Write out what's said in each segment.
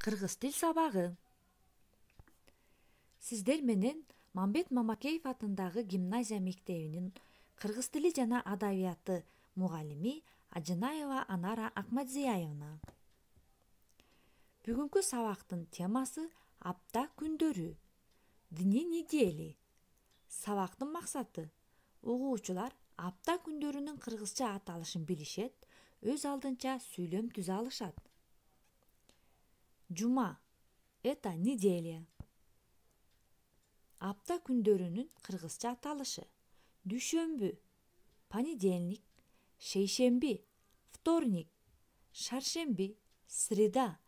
Кыргыз тил сабагы. Сиздер менен Мамбет Мамакеев атындагы гимназия мектебинин кыргыз тили жана адабияты мугалими Ажынаева Анара Акмадзияевна. Бүгүнкү сабактын темасы апта күндөрү, дни недели. Сабактын максаты угуучулар апта күндөрүнүн кыргызча аталышын билишет, өз алдынча сүйлөм түзө алышат. Жума – это неделя. Апта күндөрүнүн кыргызча аталышы: дүйшөмбү – понедельник, шейшемби – вторник, шаршемби – среда,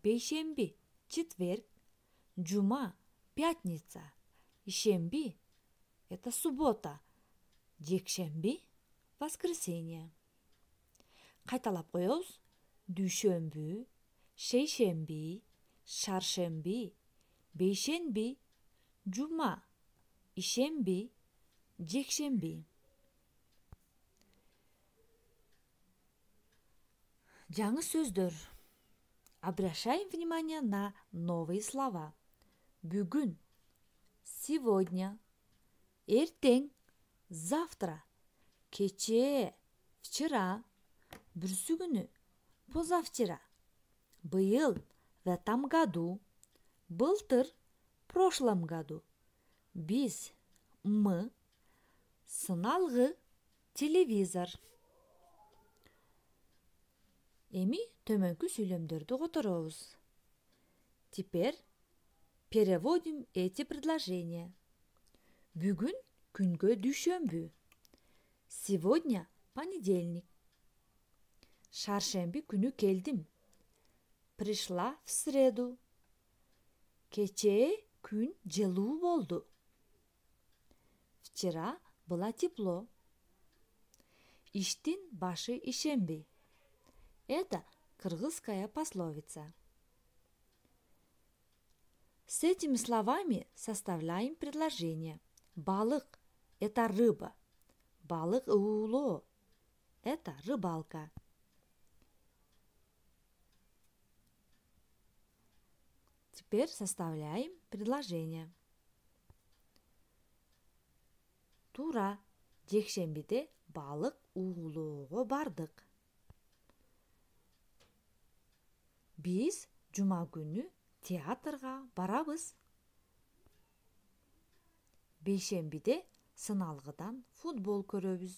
бейшемби – четверг, жума – пятница, ишемби – это суббота, жекшемби – воскресенье. Кайталап коебуз: дүйшөмбү, шейшемби, шаршемби, бейшемби, жума, ишемби, жекшемби. Жаңы сөздөр. Обращаем внимание на новые слова. Бүгүн, сегодня, эртең, завтра, кечээ, вчера, бүрсү күнү, позавчера, быйыл, в этом году, былтыр, в прошлом году, биз, мы, сыналгы, телевизор. Эми төмөнкү сүйлөмдөрдү которобуз. Теперь переводим эти предложения. Бүгүн күнгө дүйшөмбү. Сегодня понедельник. Шаршемби күнү келдим. Пришла в среду. Кечээ күн жылуу болду. Вчера было тепло. Иштин башы ишемби. Это кыргызская пословица. С этими словами составляем предложение. Балык – это рыба. Балык уулоо – это рыбалка. Теперь составляем предложение. Туура, жекшембиде балык уулоого бардык. Биз жума күнү театрга барабыз. Бейшембиде сыналгыдан футбол көрөбүз.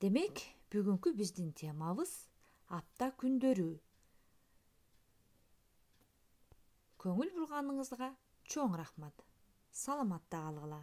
Демек, бүгүнкү биздин темабыз апта күндөрү. Көңүл бурганыңызга чоң рахмат. Саламатта калгыла.